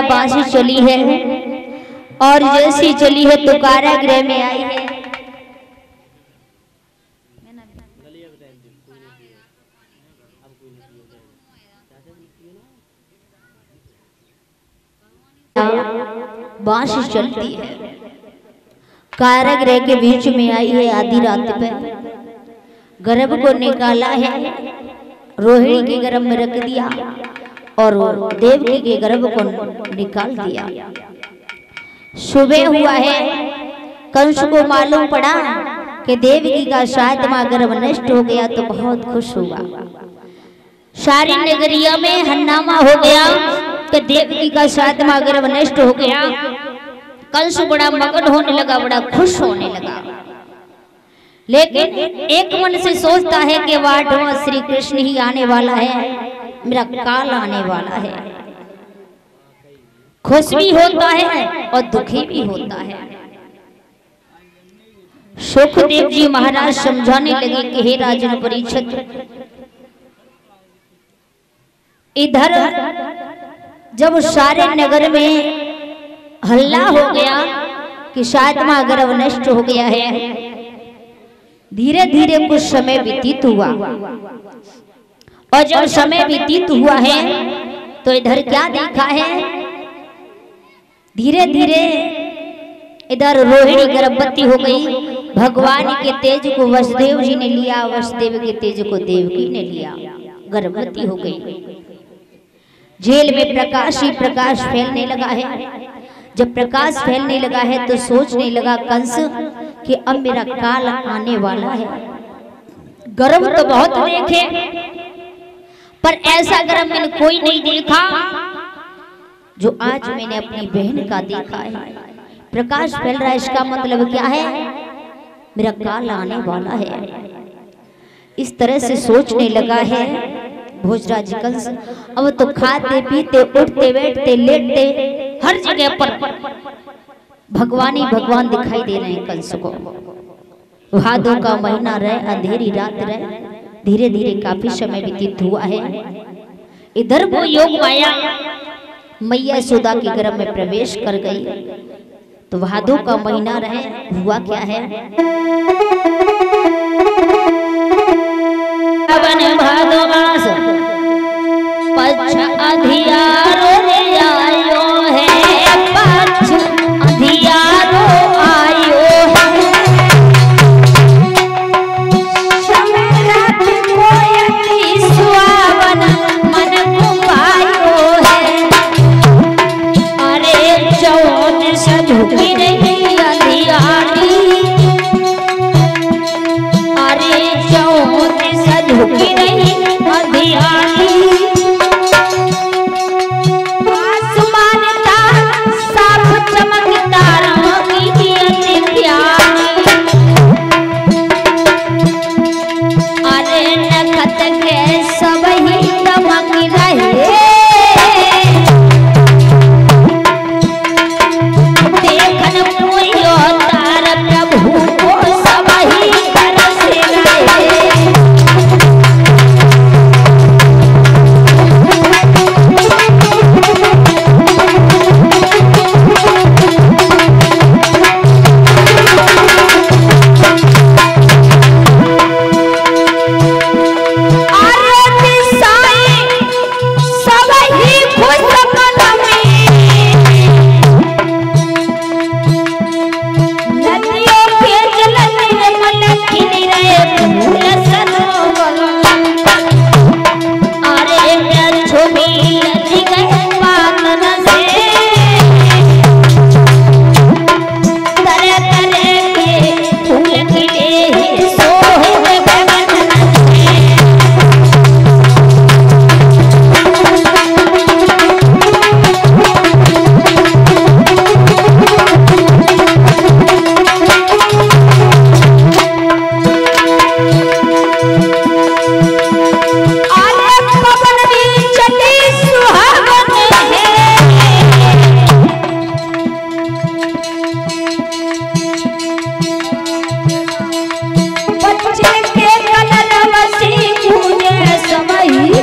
माया बांसी चली है और जैसी चली है तो कारागृह में आई है। बांसी चलती है, कारागृह के बीच में आई है आधी रात पे। गर्भ को निकाला है, रोहिणी के गर्भ में रख दिया और देवकी के गर्भ को निकाल दिया। सुबह हुआ है, कंस को मालूम पड़ा कि देवकी का 7वां गर्भ नष्ट हो गया तो बहुत खुश हुआ। सारी नगरिया में हंगामा हो गया कि देवकी का 7वां गर्भ नष्ट हो गया। कंस बड़ा मगन होने लगा, बड़ा खुश होने लगा, लेकिन एक मन से सोचता है कि वाटवा श्री कृष्ण ही आने वाला है, मेरा काल आने वाला है। खुश भी होता है और दुखी भी होता है। सुखदेव जी महाराज समझाने लगे कि हे राजन परीक्षित, इधर जब सारे नगर में हल्ला हो गया कि 7वां गर्भ नष्ट हो गया है, धीरे धीरे कुछ समय व्यतीत हुआ और जब समय व्यतीत हुआ है तो इधर क्या देखा है, धीरे धीरे इधर रोहिणी गर्भवती हो गई। भगवान के तेज को वसुदेव जी ने लिया, वसुदेव के तेज को देवकी ने लिया, गर्भवती हो गई। जेल में प्रकाश ही प्रकाश फैलने लगा है। जब प्रकाश फैलने लगा है तो सोचने लगा कंस कि अब मेरा काल आने वाला है। गर्भ तो बहुत देखे पर ऐसा गर्भ मैंने कोई नहीं देखा जो आज मैंने अपनी बहन का देखा है। प्रकाश फैल रहा है, इसका मतलब क्या है, मेरा काल आने वाला है। इस तरह से सोचने लगा है भोजराज कंस। अब तो खाते पीते उठते बैठते लेटते हर जगह पर भगवान ही भगवान दिखाई दे रहे हैं कंस को। भादों का महीना रहे, अंधेरी रात रहे, धीरे धीरे काफी समय व्यतीत हुआ है। इधर वो योग माया मैया सुधा के गर्भ में प्रवेश कर गई। तो भादों का महीना रहे, हुआ क्या है, भादो मास पक्ष अधियारो आयो है, पक्ष अधियारो आयो है, समरथ कोयली सुहावन मन कुपायो है। अरे चौन सझुकी रही अधियारी, अरे चौन सझुकी रही अधियारी।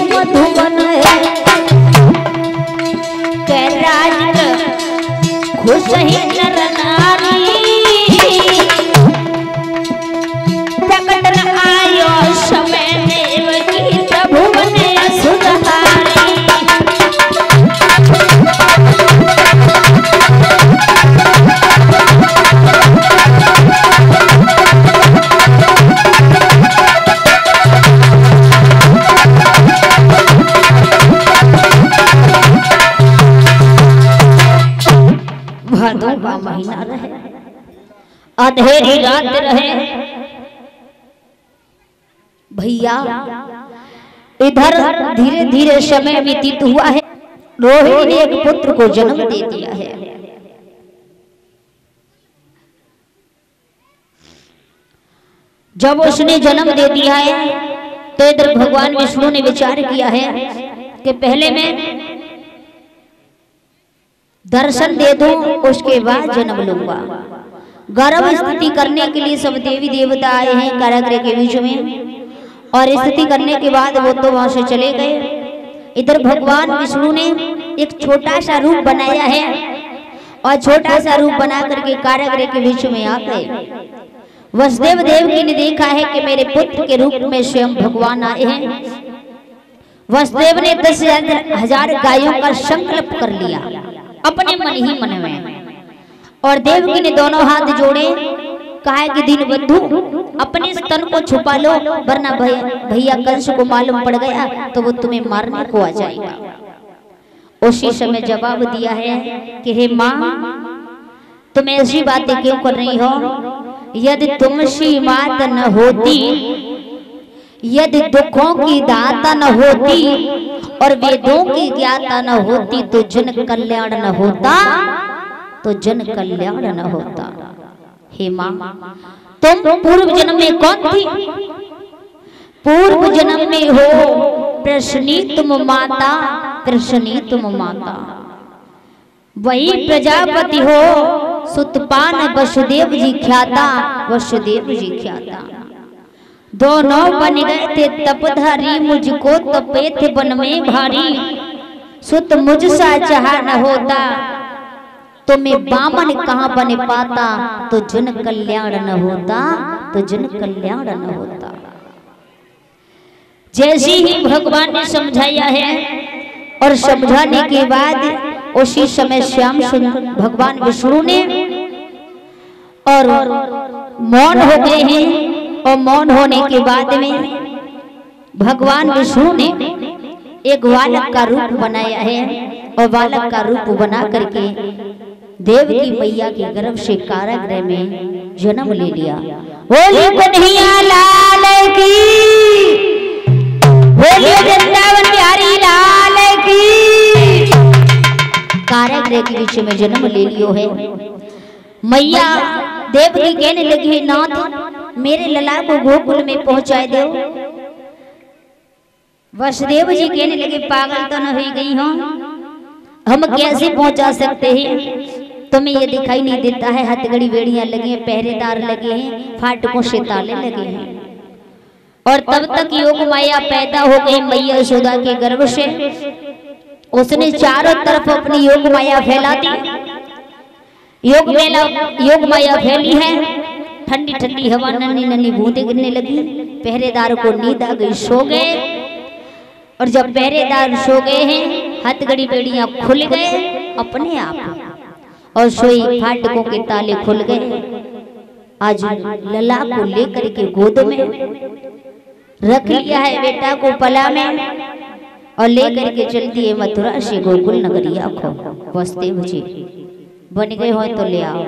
मधुबन है, खुश ही नर नारी प्रकट न आयो समय देव की त्रिभुवन सुधारी। भादों का महीना रहे, अंधेरी रात रहे भैया, इधर धीरे धीरे समय व्यतीत हुआ है। रोहिणी ने एक पुत्र को जन्म दे दिया है। जब उसने जन्म दे दिया है तो इधर भगवान विष्णु ने विचार किया है कि पहले मैं दर्शन दे दूं, उसके बाद जन्म लूंगा। गर्भ स्थिति करने के लिए सब देवी देवता आए हैं कारागृह के बीच में, और स्थिति करने के बाद वो तो वहां से चले गए। इधर भगवान विष्णु ने एक छोटा सा रूप बनाया है, और छोटा सा रूप बना करके कारागृह के बीच में आ गए। वसुदेव देवकी ने देखा है कि मेरे पुत्र के रूप में स्वयं भगवान आए हैं। वसुदेव ने 10,000 गायों का संकल्प कर लिया अपने मन ही मन में, और देवकी ने दोनों हाथ जोड़े, कहा कि दीन बंधु अपने स्तन को छुपा लो, वरना भैया कंस को मालूम पड़ गया तो वो तुम्हें मारने को आ जाएगा। उसी समय जवाब दिया है कि हे माँ, तुम ऐसी बातें क्यों कर रही हो? यदि तुम सी मात न होती, यदि दुखों की दाता न होती और वेदों की ज्ञाता न होती तो जन कल्याण न होता, तो जन कल्याण न होता। हे माँ, तुम पूर्व जन्म में कौन थी? पूर्व जन्म में हो प्रश्नी तुम माता, प्रश्नी तुम माता। वही प्रजापति हो सुतपान वसुदेव जी ख्याता, वसुदेव जी ख्याता। दोनों बन गए थे तपधारी, मुझको तपे थे वन में भारी। सुत मुझसा चाहा न होता, तो मैं बामन कहाँ बन पाता, तो जन कल्याण न होता, तो जन कल्याण न होता। जैसे ही भगवान ने समझाया है, और समझाने के बाद उसी समय श्याम सुंदर भगवान विष्णु ने और मौन हो गए हैं। और मौन होने के बाद में भगवान विष्णु ने एक बालक का रूप बनाया है, और बालक का रूप बना करके देवकी मैया के गर्भ से कारागृह में जन्म ले लिया। बोलिए कन्हैया लाल की, बोलिए वृंदावन बिहारी लाल की। कारागृह के बीच में जन्म ले लियो है। मैया देवकी कहने लगी है, नाथ मेरे लला को गोकुल में पहुंचाए दो। वसुदेव जी कहने लगे, पागल तो न हो गई हो, हम कैसे पहुंचा सकते हैं? तुम्हें ये दिखाई नहीं देता है? हथकड़ी बेड़ियां लगी हैं, पहरेदार लगे हैं, फाटकों से ताले लगे हैं। और तब तक योग माया पैदा हो गई मैया यशोदा के गर्भ से। उसने चारों तरफ अपनी योग माया फैला दी। योग माया फैली है, ठंडी ठंडी हवा, नन्ही नन्ही बूंदें गिरने लगी। पहरेदार को नींद आ गई, सो गए। और जब पहरेदार सो गए हैं, हथकड़ी बेड़ियां खुल गए अपने आप, और सोई फाटकों के ताले खुल गए। आज लला को लेकर के गोद में रख लिया है, बेटा को पला में, और लेकर के चल दिए मथुरा से गोकुल नगरिया को। वसुदेव जी बन गए हो तो ले आओ।